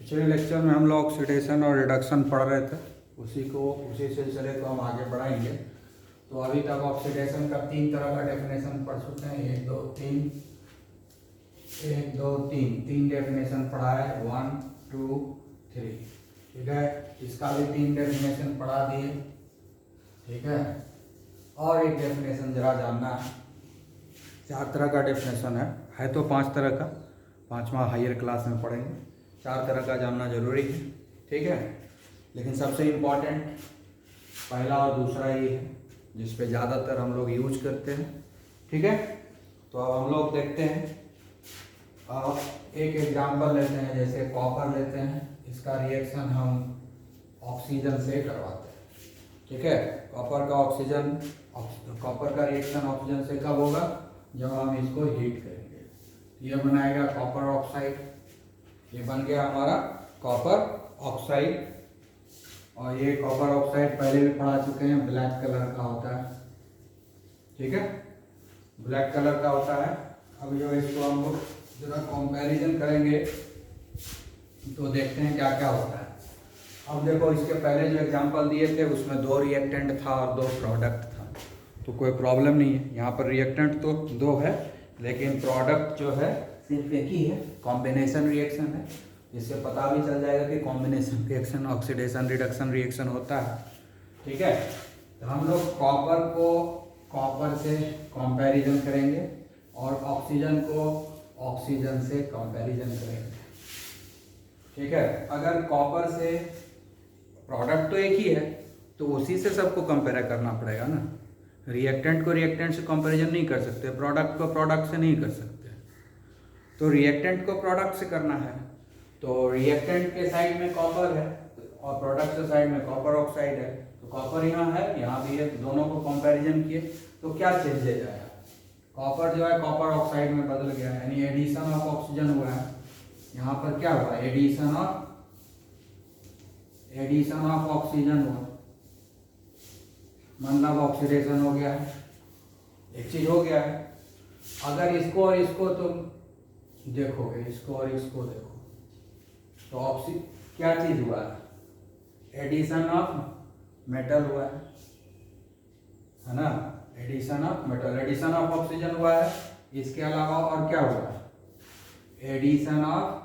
पिछले लेक्चर में हम लोग ऑक्सीडेशन और रिडक्शन पढ़ रहे थे, उसी सिलसिले को हम आगे बढ़ाएंगे। तो अभी तक ऑक्सीडेशन का 3 तरह का डेफिनेशन पढ़ चुके हैं। 1 2 3 3 डेफिनेशन पढ़ा है, 1 2 3। ठीक है, इसका भी 3 डेफिनेशन पढ़ा दिए। ठीक है, और एक डेफिनेशन जरा जानना है। 4 तरह का डेफिनेशन है तो 5 तरह का, 5वां हायर क्लास में पढ़ेंगे। 4 तरह का जानना जरूरी है। ठीक है, लेकिन सबसे इम्पोर्टेंट पहला और दूसरा ही है, जिस पे ज़्यादातर हम लोग यूज करते हैं। ठीक है, तो अब हम लोग देखते हैं। एक एग्जांपल लेते हैं, जैसे कॉपर लेते हैं। इसका रिएक्शन हम ऑक्सीजन से करवाते हैं। ठीक है, कॉपर का रिएक्शन ऑक्सीजन से कब होगा? जब हम इसको हीट करेंगे। ये बनाएगा कॉपर ऑक्साइड। ये बन गया हमारा कॉपर ऑक्साइड। और ये कॉपर ऑक्साइड पहले भी पढ़ा चुके हैं, ब्लैक कलर का होता है। ठीक है, ब्लैक कलर का होता है। अब जो इसको हम लोग जरा कंपैरिजन करेंगे तो देखते हैं क्या क्या होता है। अब देखो, इसके पहले जो एग्जांपल दिए थे उसमें 2 रिएक्टेंट था और 2 प्रोडक्ट था, तो कोई प्रॉब्लम नहीं है। यहाँ पर रिएक्टेंट तो 2 है, लेकिन प्रोडक्ट जो है सिर्फ एक ही है। कॉम्बिनेशन रिएक्शन है, इससे पता भी चल जाएगा कि combination reaction oxidation reduction reaction होता है। ठीक है, तो हम लोग कॉपर को कॉपर से कंपैरिजन करेंगे और ऑक्सीजन को ऑक्सीजन से कंपैरिजन करेंगे। ठीक है, अगर कॉपर से प्रोडक्ट तो एक ही है तो उसी से सबको कंपेयर करना पड़ेगा ना। रिएक्टेंट को रिएक्टेंट से कंपैरिजन नहीं कर सकते, प्रोडक्ट को प्रोडक्ट से नहीं कर सकते। तो रिएक्टेंट को प्रोडक्ट से करना है, तो रिएक्टेंट के साइड में कॉपर है और प्रोडक्ट के साइड में कॉपर ऑक्साइड है। तो कॉपर यहाँ है, यहाँ भी है, दोनों को कंपैरिजन किए तो क्या चेंजेज आया? कॉपर जो है कॉपर ऑक्साइड में बदल गया, यानी एडिशन ऑफ ऑक्सीजन हुआ है। यहाँ पर क्या हुआ? एडिशन ऑफ ऑक्सीजन हुआ, मतलब ऑक्सीडेशन हो गया है। एक चीज हो गया है। अगर इसको और इसको तुम देखोगे, इसको और इसको देखो, तो क्या चीज हुआ है? एडिशन ऑफ मेटल हुआ है ना। Addition of metal, addition of oxygen हुआ है। इसके अलावा और क्या हुआ है? एडिशन ऑफ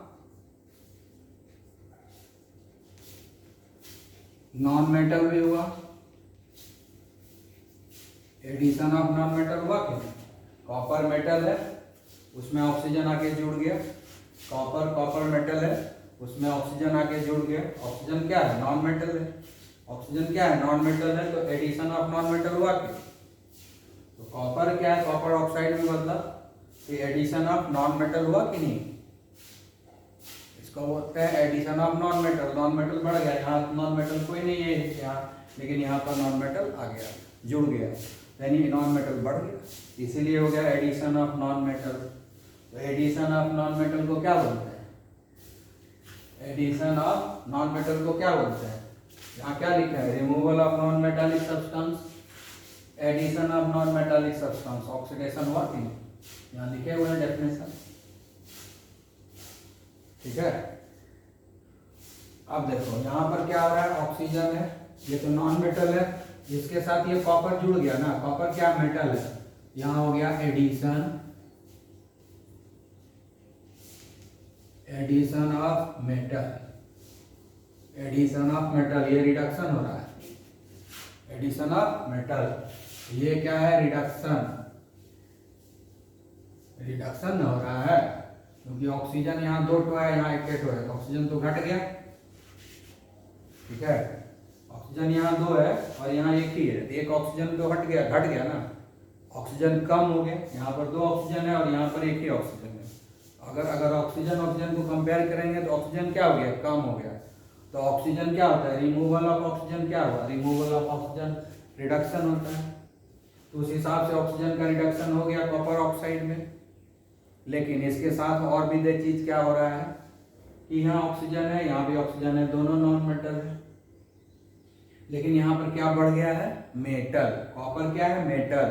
नॉन मेटल भी हुआ। एडिशन ऑफ नॉन मेटल हुआ कि नहीं? कॉपर मेटल है, उसमें ऑक्सीजन आके जुड़ गया। कॉपर मेटल है, उसमें ऑक्सीजन आके जुड़ गया। ऑक्सीजन क्या है? नॉन मेटल है। ऑक्सीजन क्या है? नॉन मेटल है। तो एडिशन ऑफ नॉन मेटल हुआ कि? तो कॉपर क्या है? कॉपर ऑक्साइड में बदला, तो एडिशन ऑफ नॉन मेटल हुआ कि नहीं? इसको बोलते हैं addition of non metal. Non metal बढ़ गया, यहाँ नॉन मेटल कोई नहीं है यहाँ, लेकिन यहाँ पर नॉन मेटल आ गया, जुड़ गया, यानी नॉन मेटल बढ़ गया, इसीलिए हो गया एडिशन ऑफ नॉन मेटल। तो एडिशन ऑफ नॉन मेटल को क्या बोलते हैं? एडिशन ऑफ नॉन मेटल को क्या बोलते हैं? यहाँ क्या लिखा है? Removal of non metallic substance, addition of non metallic substance. Oxidation हुआ कि नहीं? यहाँ लिखे हुए हैं डेफिनेशन। ठीक है, अब देखो यहाँ पर क्या हो रहा है? ऑक्सीजन है, ये तो नॉन मेटल है, इसके साथ ये कॉपर जुड़ गया ना। कॉपर क्या मेटल है, यहाँ हो गया addition of metal. Addition of metal, ये रिडक्शन हो रहा है। एडिशन ऑफ मेटल, ये क्या है? रिडक्शन हो रहा है, क्योंकि ऑक्सीजन यहाँ 2 है, यहाँ 1 है, तो ऑक्सीजन तो घट गया। ठीक है, ऑक्सीजन यहाँ 2 है और यहाँ 1 ही है, तो एक ऑक्सीजन तो घट गया ना। ऑक्सीजन कम हो गया, यहाँ पर 2 ऑक्सीजन है और यहाँ पर 1 ही ऑक्सीजन है। अगर ऑक्सीजन को कंपेयर करेंगे तो ऑक्सीजन क्या हो गया? कम हो गया। तो ऑक्सीजन क्या होता है? रिमूवल ऑफ ऑक्सीजन क्या हुआ? रिमूवल ऑफ ऑक्सीजन रिडक्शन होता है। तो उस हिसाब से ऑक्सीजन का रिडक्शन हो गया कॉपर ऑक्साइड में। लेकिन इसके साथ और भी एक चीज क्या हो रहा है कि यहाँ ऑक्सीजन है, यहाँ भी ऑक्सीजन है, दोनों नॉन मेटल है। लेकिन यहाँ पर क्या बढ़ गया है? मेटल। कॉपर क्या है? मेटल।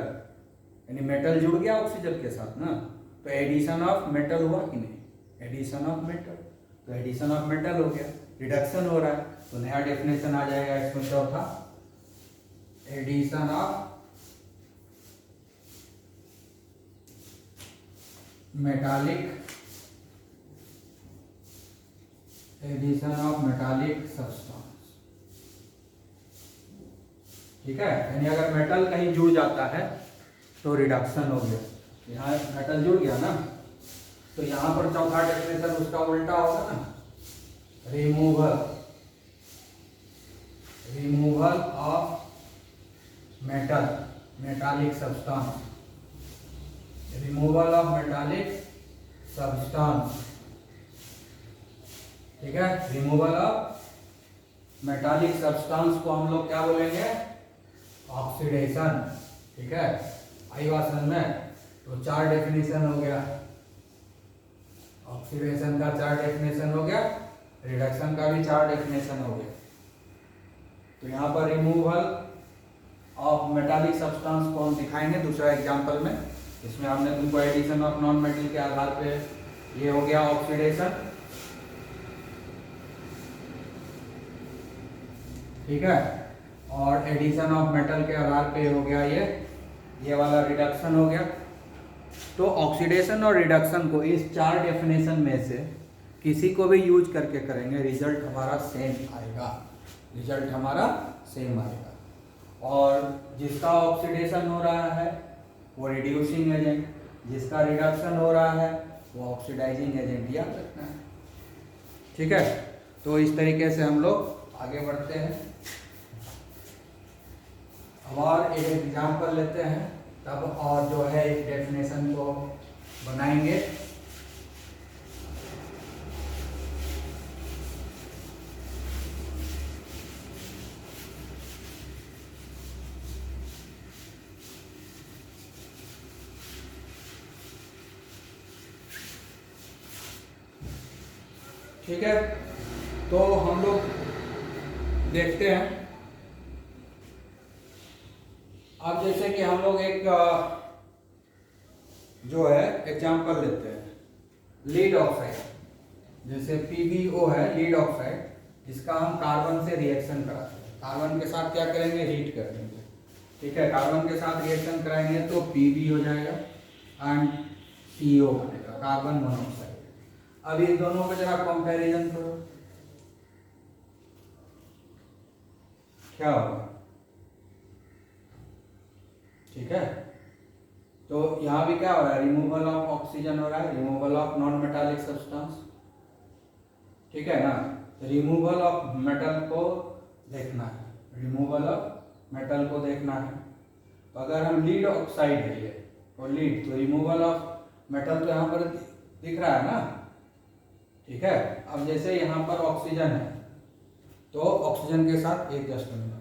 यानी मेटल जुड़ गया ऑक्सीजन के साथ ना, तो एडिशन ऑफ मेटल हुआ कि नहीं, एडिशन ऑफ मेटल, तो एडिशन ऑफ मेटल हो गया, रिडक्शन हो रहा है, तो नया डेफिनेशन आ जाएगा इसमें चौथा, addition of metallic, addition of metallic substance. ठीक है, यानी अगर मेटल कहीं जुड़ जाता है तो रिडक्शन हो गया, यहाँ मेटल जुड़ गया ना, तो यहाँ पर चौथा डेफिनेशन उसका उल्टा होगा ना, removal, removal of metal, metallic substance, removal of metallic substance. ठीक है, रिमूवल ऑफ मेटालिक सब्सटेंस को हम लोग क्या बोलेंगे, ऑक्सीडेशन। ठीक है, आईवासन में तो 4 डेफिनेशन हो गया, ऑक्सीडेशन का 4 डेफिनेशन हो गया, रिडक्शन का भी 4 डेफिनेशन हो गया। तो यहाँ पर रिमूवल ऑफ मेटालिक सब्सटेंस को हम दिखाएंगे दूसरा एग्जांपल में। इसमें हमने तुमको एडिशन ऑफ नॉन मेटल के आधार पे ये हो गया ऑक्सीडेशन। ठीक है, और एडिशन ऑफ मेटल के आधार पे हो गया ये वाला रिडक्शन हो गया। तो ऑक्सीडेशन और रिडक्शन को इस 4 डेफिनेशन में से किसी को भी यूज करके करेंगे, रिजल्ट हमारा सेम आएगा, रिजल्ट हमारा सेम आएगा। और जिसका ऑक्सीडेशन हो रहा है वो रिड्यूसिंग एजेंट, जिसका रिडक्शन हो रहा है वो ऑक्सीडाइजिंग एजेंट, याद रखना है। ठीक है, तो इस तरीके से हम लोग आगे बढ़ते हैं। अब और एक एग्जाम्पल लेते हैं, तब और जो है एक डेफिनेशन को बनाएंगे। ठीक है, तो हम लोग देखते हैं। अब जैसे कि हम लोग एक जो है एग्जांपल लेते हैं, लीड ऑक्साइड, जैसे PbO है लीड ऑक्साइड, जिसका हम कार्बन से रिएक्शन कराते हैं, कार्बन के साथ क्या करेंगे, हीट करेंगे। ठीक है, कार्बन के साथ रिएक्शन कराएंगे तो Pb हो जाएगा एंड CO बनेगा, कार्बन मोनोऑक्साइड। अब इन दोनों का जरा कंपैरिजन करो, क्या होगा। ठीक है, तो यहाँ भी क्या हो रहा है, रिमूवल ऑफ ऑक्सीजन हो रहा है, removal of non metallic substance. ठीक है ना, रिमूवल ऑफ मेटल को देखना है, रिमूवल ऑफ मेटल को देखना है। तो अगर हम लीड ऑक्साइड है ये और लीड, तो रिमूवल ऑफ मेटल तो यहाँ पर दिख रहा है ना। ठीक है, अब जैसे यहाँ पर ऑक्सीजन है, तो ऑक्सीजन के साथ एक जस्ट मिनट,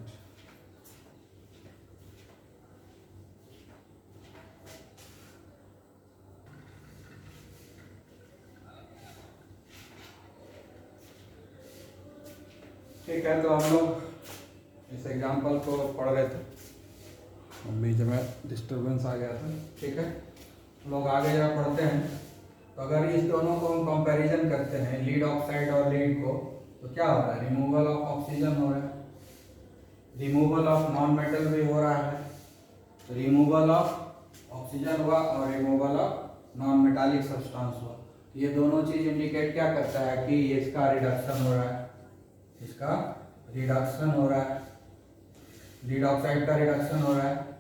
ठीक है, तो हम लोग इस एग्जाम्पल को पढ़ रहे थे, बीच में डिस्टर्बेंस आ गया था। ठीक है, लोग आगे जरा पढ़ते हैं। तो अगर इस दोनों को हम कंपैरिजन करते हैं, लीड ऑक्साइड और लीड को, तो क्या हो रहा है, रिमूवल ऑफ ऑक्सीजन हो रहा है, रिमूवल ऑफ नॉन मेटल भी हो रहा है, तो रिमूवल ऑफ ऑक्सीजन हुआ और removal of non metallic substance हुआ। ये दोनों चीज इंडिकेट क्या करता है कि इसका रिडक्शन हो रहा है, इसका रिडक्शन हो रहा है, लीड ऑक्साइड का रिडक्शन हो रहा है।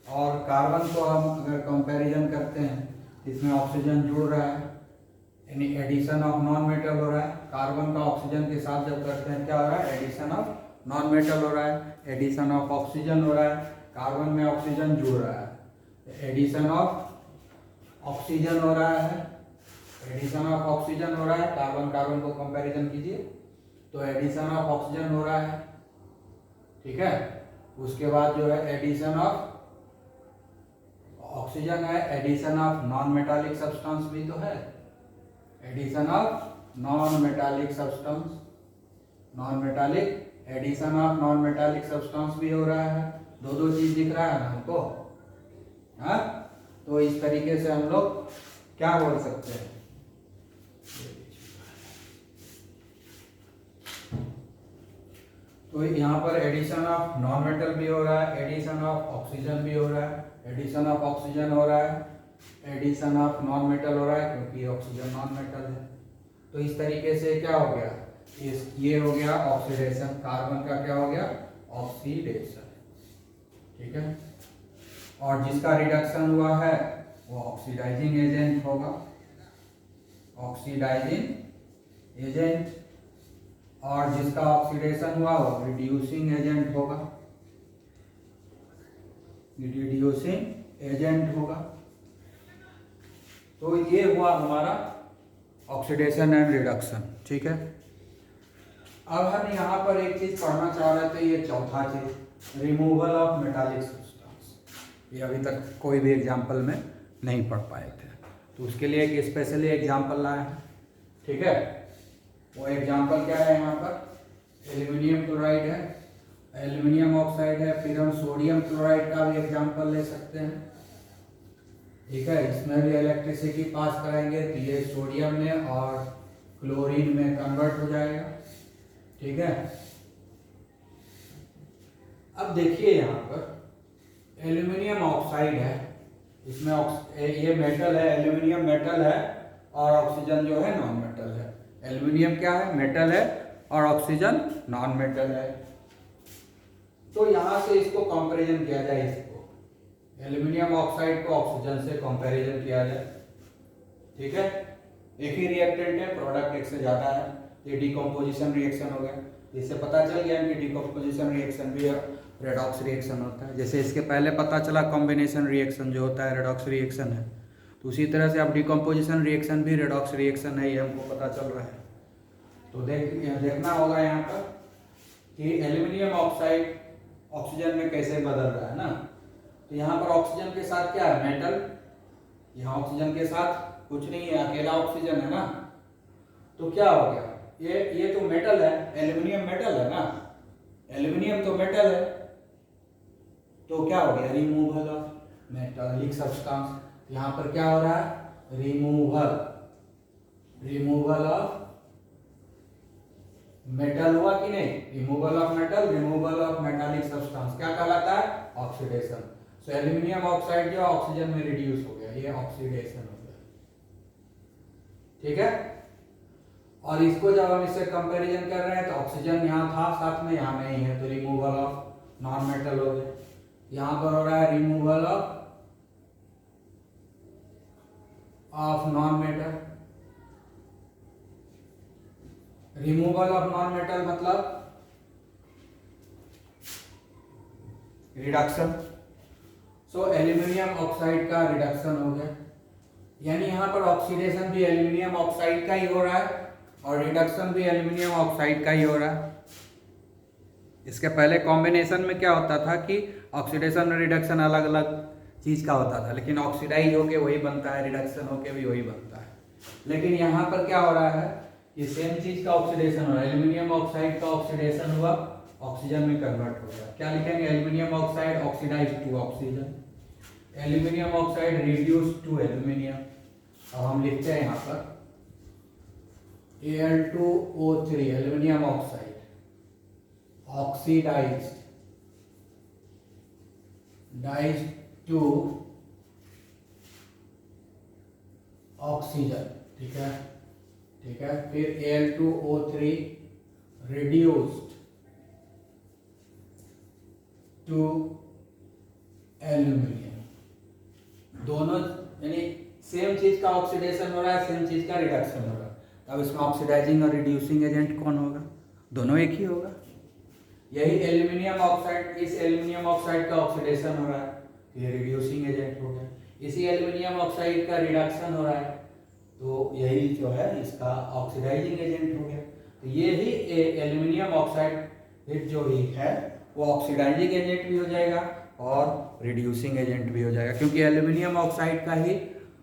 और कार्बन को हम अगर कंपैरिजन करते हैं, इसमें ऑक्सीजन जुड़ रहा है, यानी एडिशन ऑफ नॉन मेटल हो रहा है। कार्बन का ऑक्सीजन के साथ जब करते हैं क्या हो रहा है, एडिशन ऑफ नॉन मेटल हो रहा है, एडिशन ऑफ ऑक्सीजन हो रहा है, कार्बन में ऑक्सीजन जुड़ रहा है, एडिशन ऑफ ऑक्सीजन हो रहा है, एडिशन ऑफ ऑक्सीजन हो रहा है, कार्बन कार्बन को कंपैरिजन कीजिए तो एडिशन ऑफ ऑक्सीजन हो रहा है। ठीक है, उसके बाद जो है एडिशन ऑफ ऑक्सीजन है, addition of non metallic substance भी तो है, addition of non metallic substance, non metallic, addition of non metallic substance भी हो रहा है। दो चीज दिख रहा है ना हमको, हाँ। तो इस तरीके से हम लोग क्या बोल सकते हैं, तो यहाँ पर एडिशन ऑफ नॉन मेटल भी हो रहा है, एडिशन ऑफ ऑक्सीजन भी हो रहा है, एडिशन ऑफ ऑक्सीजन हो रहा है, एडिशन ऑफ नॉन मेटल हो रहा है क्योंकि ऑक्सीजन नॉन मेटल है। तो इस तरीके से क्या हो गया, ये हो गया ऑक्सीडेशन, कार्बन का क्या हो गया, ऑक्सीडेशन, ठीक है। और जिसका रिडक्शन हुआ है वो ऑक्सीडाइजिंग एजेंट होगा, ऑक्सीडाइजिंग एजेंट, और जिसका ऑक्सीडेशन हुआ वो रिड्यूसिंग एजेंट होगा, रिड्यूसिंग एजेंट होगा। तो ये हुआ हमारा ऑक्सीडेशन एंड रिडक्शन, ठीक है। अब हम यहाँ पर एक चीज पढ़ना चाह रहे थे, ये चौथा चीज, रिमूवल ऑफ मेटालिक सब्सटेंस। ये अभी तक कोई भी एग्जाम्पल में नहीं पढ़ पाए थे, तो उसके लिए एक स्पेशली एग्जाम्पल लाए हैं, ठीक है। वो एग्जाम्पल क्या है, यहाँ पर एल्यूमिनियम क्लोराइड है, एल्यूमिनियम ऑक्साइड है, फिर हम सोडियम क्लोराइड का भी एग्जाम्पल ले सकते हैं, ठीक है। इसमें भी इलेक्ट्रिसिटी पास कराएंगे तो ये सोडियम में और क्लोरीन में कन्वर्ट हो जाएगा, ठीक है। अब देखिए यहाँ पर एल्यूमिनियम ऑक्साइड है, इसमें ये मेटल है, एल्यूमिनियम मेटल है और ऑक्सीजन जो है नॉन मेटल है। एल्यूमिनियम क्या है, मेटल है और ऑक्सीजन नॉन मेटल है। तो यहां से इसको कंपैरिजन किया जाए, इसको एल्यूमिनियम ऑक्साइड को ऑक्सीजन से कंपैरिजन किया जाए, ठीक है। एक ही रिएक्टेंट है, प्रोडक्ट एक से ज्यादा है, ये डिकम्पोजिशन रिएक्शन हो गया। इससे पता चल गया कि डिकम्पोजिशन रिएक्शन भी रेडॉक्स रिएक्शन होता है। जैसे इसके पहले पता चला कॉम्बिनेशन रिएक्शन जो होता है रेडॉक्स रिएक्शन है, तो उसी तरह से अब डिकम्पोजिशन रिएक्शन भी रेडॉक्स रिएक्शन है, ये हमको पता चल रहा है। तो देखना होगा यहाँ पर कि एल्यूमिनियम ऑक्साइड ऑक्सीजन में कैसे बदल रहा है ना। तो यहाँ पर ऑक्सीजन के साथ क्या है, मेटल, यहाँ ऑक्सीजन के साथ कुछ नहीं है, अकेला ऑक्सीजन है ना। तो क्या हो गया, ये तो मेटल है, एल्यूमिनियम मेटल है ना, एल्यूमिनियम तो मेटल है, तो क्या हो गया, रिमूवल ऑफ मेटालिक सब्सटेंस। यहाँ पर क्या हो रहा है, रिमूवल ऑफ मेटल हुआ कि नहीं, removal of metal, removal of metallic substance, क्या कहलाता है, ऑक्सीडेशन। सो एल्यूमिनियम ऑक्साइड जो ऑक्सीजन में रिड्यूस हो गया, ये ऑक्सीडेशन हो गया, ठीक है। और इसको जब हम इससे कंपैरिजन कर रहे हैं तो ऑक्सीजन यहाँ था साथ में, यहाँ नहीं है, तो रिमूवल ऑफ नॉन मेटल हो गया। यहाँ पर हो रहा है removal of non metal. Removal of non metal मतलब रिडक्शन। सो एल्यूमिनियम ऑक्साइड का रिडक्शन हो गया, यानी यहाँ पर ऑक्सीडेशन भी एल्यूमिनियम ऑक्साइड का ही हो रहा है और रिडक्शन भी एल्यूमिनियम ऑक्साइड का ही हो रहा है। इसके पहले कॉम्बिनेशन में क्या होता था कि ऑक्सीडेशन और रिडक्शन अलग अलग चीज का होता था, लेकिन ऑक्सीडाइज होके वही बनता है, रिडक्शन होके भी वही बनता है। लेकिन यहाँ पर क्या हो रहा है, ये सेम चीज का ऑक्सीडेशन हो रहा है, एल्यूमिनियम ऑक्साइड का ऑक्सीडेशन हुआ, ऑक्सीजन में कन्वर्ट हो गया। क्या लिखेंगे, aluminium oxide oxidise to oxygen, aluminium oxide reduce to aluminium. अब हम लिखते हैं यहाँ पर Al2O3 aluminium oxide oxidised to oxygen, ठीक है, ठीक है। फिर Al2O3 रिड्यूस्ड टू एल्यूमिनियम, दोनों यानी सेम चीज का ऑक्सीडेशन हो रहा है, सेम चीज का रिडक्शन हो रहा है। अब इसमें ऑक्सीडाइजिंग और रिड्यूसिंग एजेंट कौन होगा, दोनों एक ही होगा। यही एल्यूमिनियम ऑक्साइड, इस एल्यूमिनियम ऑक्साइड का ऑक्सीडेशन हो रहा है, ये रिड्यूसिंग एजेंट हो गया। इसी एल्यूमिनियम ऑक्साइड का रिडक्शन हो रहा है, तो यही जो है इसका ऑक्सीडाइजिंग एजेंट हो गया। तो ये ही एल्यूमिनियम ऑक्साइड जो ही है वो ऑक्सीडाइजिंग एजेंट भी हो जाएगा और रिड्यूसिंग एजेंट भी हो जाएगा, क्योंकि एल्यूमिनियम ऑक्साइड का ही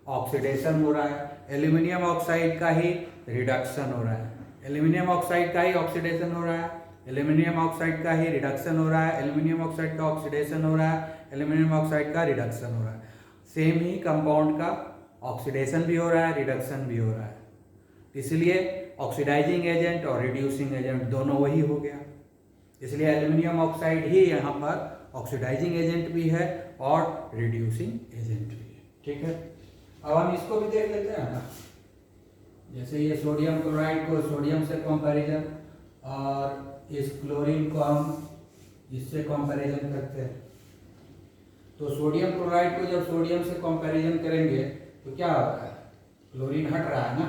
ऑक्सीडेशन हो रहा है, एल्यूमिनियम ऑक्साइड का ही रिडक्शन हो रहा है, एल्यूमिनियम ऑक्साइड का ही ऑक्सीडेशन हो रहा है, एल्यूमिनियम ऑक्साइड का ही रिडक्शन हो रहा है, एल्यूमिनियम ऑक्साइड का ऑक्सीडेशन हो रहा है, एल्यूमिनियम ऑक्साइड का रिडक्शन हो रहा है। सेम ही कंपाउंड का ऑक्सीडेशन भी हो रहा है, रिडक्शन भी हो रहा है। इसलिए ऑक्सीडाइजिंग एजेंट और रिड्यूसिंग एजेंट दोनों वही हो गया। इसलिए एल्यूमिनियम ऑक्साइड ही यहाँ पर ऑक्सीडाइजिंग एजेंट भी है और रिड्यूसिंग एजेंट भी है। ठीक है, अब हम इसको भी देख लेते हैं ना। जैसे ये सोडियम क्लोराइड को सोडियम से कंपैरिजन और इस क्लोरीन को हम इससे कंपैरिजन करते हैं। तो सोडियम क्लोराइड को जब सोडियम से कंपैरिजन करेंगे तो क्या होता है, क्लोरीन हट रहा है ना,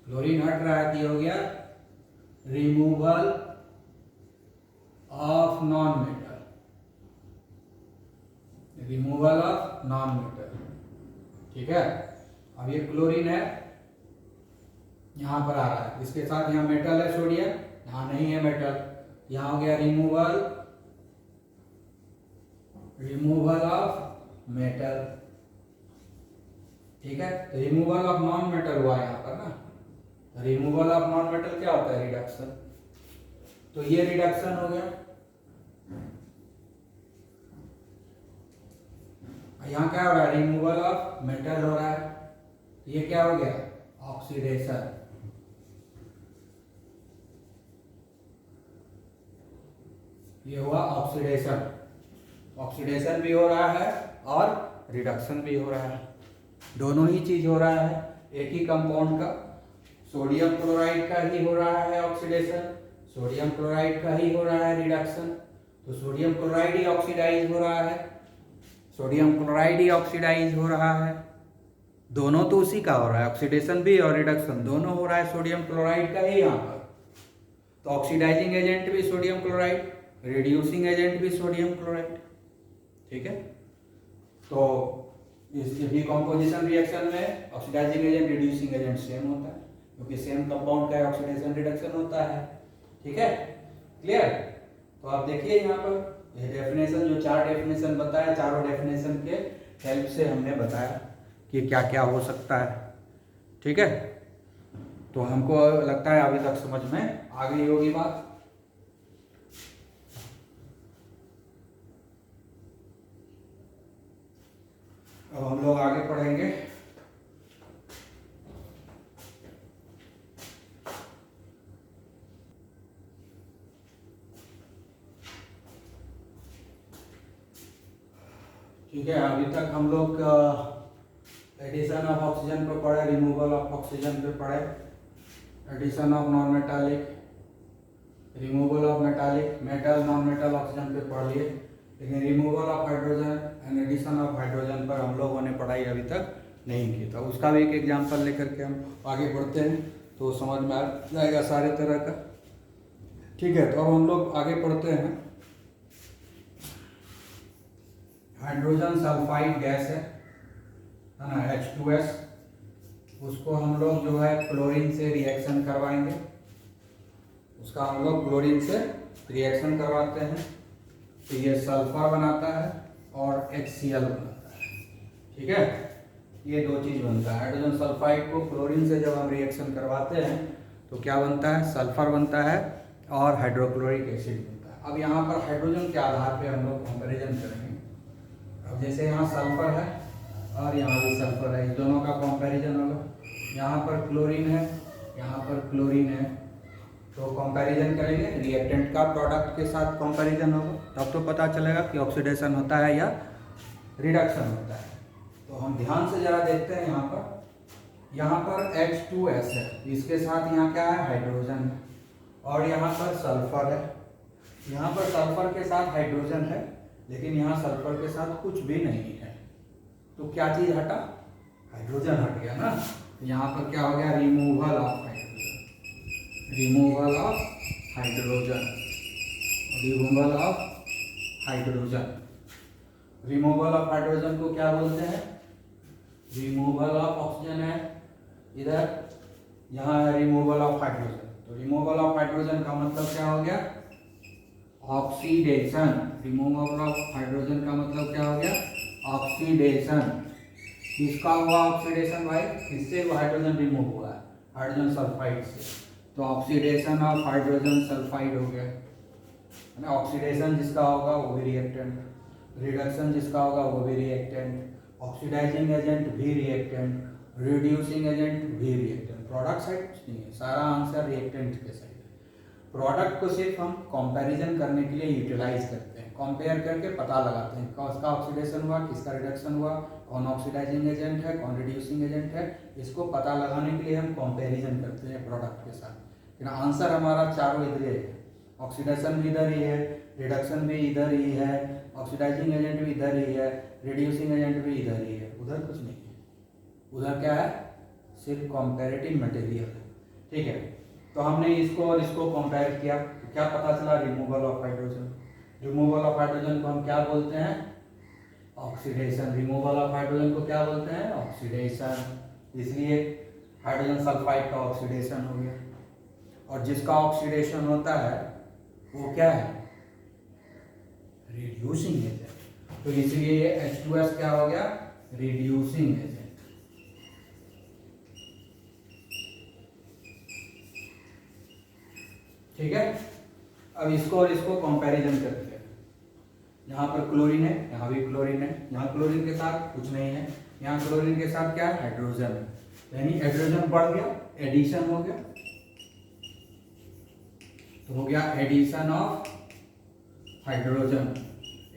क्लोरीन हट रहा है कि हो गया removal of non metal, removal of non metal. ठीक है, अब ये क्लोरीन है यहां पर आ रहा है, इसके साथ यहाँ मेटल है सोडियम, यहाँ नहीं है मेटल, यहाँ हो गया रिमूवल ऑफ मेटल। ठीक है, तो रिमूवल ऑफ नॉन मेटल हुआ यहाँ पर ना। रिमूवल ऑफ नॉन मेटल क्या होता है, रिडक्शन। तो ये रिडक्शन हो गया। यहाँ क्या हो रहा है, रिमूवल ऑफ मेटल हो रहा है। ये क्या हो गया, ऑक्सीडेशन। ये हुआ ऑक्सीडेशन, ऑक्सीडेशन भी हो रहा है और रिडक्शन भी हो रहा है, दोनों ही चीज हो रहा है। एक ही कंपाउंड का, सोडियम क्लोराइड का ही हो रहा है ऑक्सीडेशन, सोडियम क्लोराइड का ही हो रहा है रिडक्शन। तो सोडियम क्लोराइड ही ऑक्सीडाइज हो रहा है, सोडियम क्लोराइड ही ऑक्सीडाइज हो रहा है, दोनों तो उसी का हो रहा है, ऑक्सीडेशन भी और रिडक्शन दोनों हो रहा है सोडियम क्लोराइड का ही यहाँ पर। तो ऑक्सीडाइजिंग एजेंट भी सोडियम क्लोराइड, रिड्यूसिंग एजेंट भी सोडियम क्लोराइड। ठीक है, तो इस डिकम्पोजिशन रिएक्शन में oxidising agent reducing agent same होता है, क्योंकि सेम कंपाउंड का ऑक्सीडेशन रिडक्शन होता है। ठीक है, क्लियर। तो आप देखिए यहाँ पर ये डेफिनेशन, जो 4 डेफिनेशन बताया, चारों डेफिनेशन के हेल्प से हमने बताया कि क्या क्या हो सकता है। ठीक है, तो हमको लगता है अभी तक समझ में आ गई होगी बात। अब हम लोग आगे पढ़ेंगे। ठीक है, अभी तक हम लोग एडिशन ऑफ ऑक्सीजन पे पढ़े, रिमूवल ऑफ ऑक्सीजन पे पढ़े, addition of non metallic, removal of metallic, metal non metal oxygen पे पढ़ लिए। लेकिन removal of hydrogen and addition of hydrogen पर हम लोगों ने पढ़ाई अभी तक नहीं की। तो उसका भी एक एग्जाम्पल लेकर के हम आगे बढ़ते हैं तो समझ में आ जाएगा सारे तरह का। ठीक है, तो अब हम लोग आगे पढ़ते हैं। हाइड्रोजन सल्फाइड गैस है ना, H2S, उसको हम लोग जो है क्लोरीन से रिएक्शन करवाएंगे, उसका हम लोग क्लोरीन से रिएक्शन करवाते हैं तो ये सल्फर बनाता है और HCl बनाता है। ठीक है, ये दो चीज़ बनता है। हाइड्रोजन सल्फाइड को क्लोरीन से जब हम रिएक्शन करवाते हैं तो क्या बनता है, सल्फर बनता है और हाइड्रोक्लोरिक एसिड बनता है। अब यहाँ पर हाइड्रोजन के आधार पे हम लोग कंपेरिजन करेंगे। अब जैसे यहाँ सल्फर है और यहाँ भी सल्फर है, इस दोनों का कंपैरिजन होगा। यहाँ पर क्लोरीन है, यहाँ पर क्लोरीन है, तो कंपैरिजन करेंगे, रिएक्टेंट का प्रोडक्ट के साथ कंपैरिजन होगा, तब तो पता चलेगा कि ऑक्सीडेशन होता है या रिडक्शन होता है। तो हम ध्यान से जरा देखते हैं। यहाँ पर H2S है, इसके साथ यहाँ क्या है, हाइड्रोजन है, और यहाँ पर सल्फर है। यहाँ पर सल्फर के साथ हाइड्रोजन है, लेकिन यहाँ सल्फर के साथ कुछ भी नहीं है। तो क्या चीज़ हटा, हाइड्रोजन हट गया ना। यहाँ पर क्या हो गया, removal of hydrogen, removal of hydrogen, removal of hydrogen. Removal of hydrogen को क्या बोलते हैं, रिमूवल ऑफ ऑक्सीजन है इधर, यहाँ है रिमूवल ऑफ हाइड्रोजन। तो रिमूवल ऑफ हाइड्रोजन का मतलब क्या हो गया, ऑक्सीडेशन। रिमूवल ऑफ हाइड्रोजन का मतलब क्या हो गया, ऑक्सीडेशन। किसका हुआ ऑक्सीडेशन भाई, किससे हाइड्रोजन रिमूव हुआ है, हाइड्रोजन सल्फाइड से। तो ऑक्सीडेशन ऑफ हाइड्रोजन सल्फाइड हो गया ना। ऑक्सीडेशन जिसका होगा वो भी रिएक्टेंट, रिडक्शन जिसका होगा वो भी रिएक्टेंट, ऑक्सीडाइजिंग एजेंट भी रिएक्टेंट, रिड्यूसिंग एजेंट भी रिएक्टेंट। प्रोडक्ट साइड कुछ नहीं है, सारा आंसर रिएक्टेंट के साइड है। प्रोडक्ट को सिर्फ हम कंपैरिजन करने के लिए यूटिलाइज करते हैं, कंपेयर करके पता लगाते हैं किसका ऑक्सीडेशन हुआ, किसका रिडक्शन हुआ, कौन ऑक्सीडाइजिंग एजेंट है, कौन रिड्यूसिंग एजेंट है। इसको पता लगाने के लिए हम कंपैरिजन करते हैं प्रोडक्ट के साथ। लेकिन आंसर हमारा चारों इधर ही है, ऑक्सीडेशन भी इधर ही है, रिडक्शन भी इधर ही है, ऑक्सीडाइजिंग एजेंट भी इधर ही है, रिड्यूसिंग एजेंट भी इधर ही है, उधर कुछ नहीं है। उधर क्या है, सिर्फ कंपैरेटिव मटेरियल है। ठीक है, तो हमने इसको और इसको कंपेयर किया, तो क्या पता चला, removal of hydrogen. Removal of hydrogen को हम क्या बोलते हैं, ऑक्सीडेशन। रिमूवल ऑफ हाइड्रोजन को क्या बोलते हैं, ऑक्सीडेशन। इसलिए हाइड्रोजन सल्फाइड का ऑक्सीडेशन हो गया। और जिसका ऑक्सीडेशन होता है वो क्या है, रिड्यूसिंग एजेंट। तो इसलिए ये H2S क्या हो गया, रिड्यूसिंग एजेंट। ठीक है, अब इसको और इसको कंपैरिजन करते हैं। यहाँ पर क्लोरीन है, यहाँ भी क्लोरीन है, यहाँ क्लोरीन के साथ कुछ नहीं है, यहाँ क्लोरीन के साथ क्या है, हाइड्रोजन है, यानी हाइड्रोजन बढ़ गया, एडिशन हो गया, तो हो गया addition of hydrogen,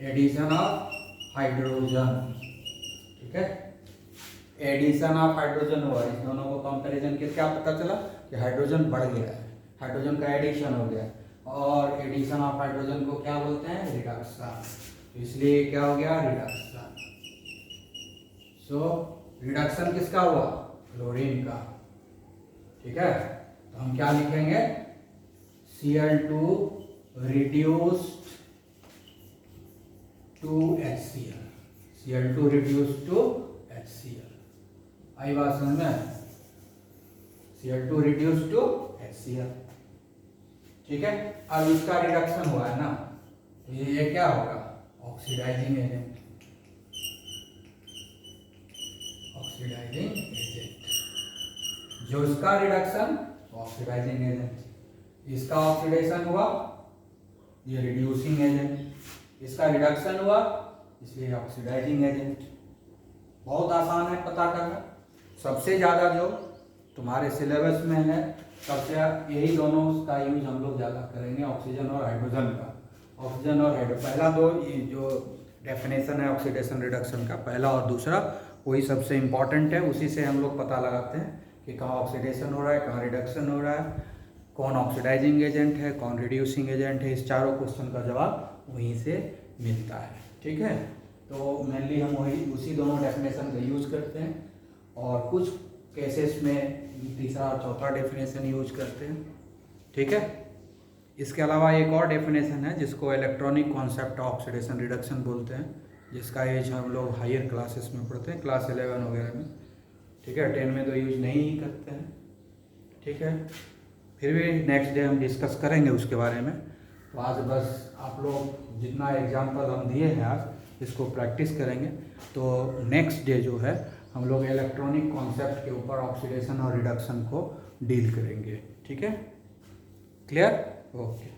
addition of hydrogen. ठीक है, एडिशन ऑफ हाइड्रोजन हुआ, इस दोनों को कंपैरिजन के क्या पता चला कि हाइड्रोजन बढ़ गया है, हाइड्रोजन का एडिशन हो गया। और एडिशन ऑफ हाइड्रोजन को क्या बोलते हैं, रिडक्शन। तो इसलिए क्या हो गया, रिडक्शन। सो रिडक्शन किसका हुआ, क्लोरीन का। ठीक है, तो हम क्या लिखेंगे, Cl2 reduced to HCl, Cl2 reduced to HCl। आई बात समझ में, Cl2 reduced to HCl। ठीक है, अब इसका रिडक्शन हुआ है ना, तो ये क्या होगा, ऑक्सीडाइजिंग एजेंट, ऑक्सीडाइजिंग एजेंट। जो इसका रिडक्शन, ऑक्सीडाइजिंग एजेंट। इसका ऑक्सीडेशन हुआ, ये रिड्यूसिंग एजेंट। इसका रिडक्शन हुआ, इसलिए ऑक्सीडाइजिंग एजेंट। बहुत आसान है पता करना। सबसे ज़्यादा जो तुम्हारे सिलेबस में है, सबसे यही दोनों का यूज हम लोग ज़्यादा करेंगे, ऑक्सीजन और हाइड्रोजन का। ऑक्सीजन और हाइड्रोजन, पहला दो ये जो डेफिनेशन है ऑक्सीडेशन रिडक्शन का, पहला और दूसरा, वही सबसे इम्पॉर्टेंट है। उसी से हम लोग पता लगाते हैं कि कहाँ ऑक्सीडेशन हो रहा है, कहाँ रिडक्शन हो रहा है, कौन ऑक्सीडाइजिंग एजेंट है, कौन रिड्यूसिंग एजेंट है। इस चारों क्वेश्चन का जवाब वहीं से मिलता है। ठीक है, तो मेनली हम वही उसी दोनों डेफिनेशन का यूज करते हैं, और कुछ केसेस में तीसरा और चौथा डेफिनेशन यूज करते हैं। ठीक है, इसके अलावा एक और डेफिनेशन है जिसको इलेक्ट्रॉनिक कॉन्सेप्ट ऑक्सीडेशन रिडक्शन बोलते हैं, जिसका यूज हम लोग हायर क्लासेस में पढ़ते हैं, क्लास 11 वगैरह में। ठीक है, 10 में तो यूज नहीं करते हैं। ठीक है, फिर भी नेक्स्ट डे हम डिस्कस करेंगे उसके बारे में। तो आज बस आप लोग जितना एग्जाम्पल हम दिए हैं आज, इसको प्रैक्टिस करेंगे। तो नेक्स्ट डे जो है हम लोग इलेक्ट्रॉनिक कॉन्सेप्ट के ऊपर ऑक्सीडेशन और रिडक्शन को डील करेंगे। ठीक है, क्लियर, ओके।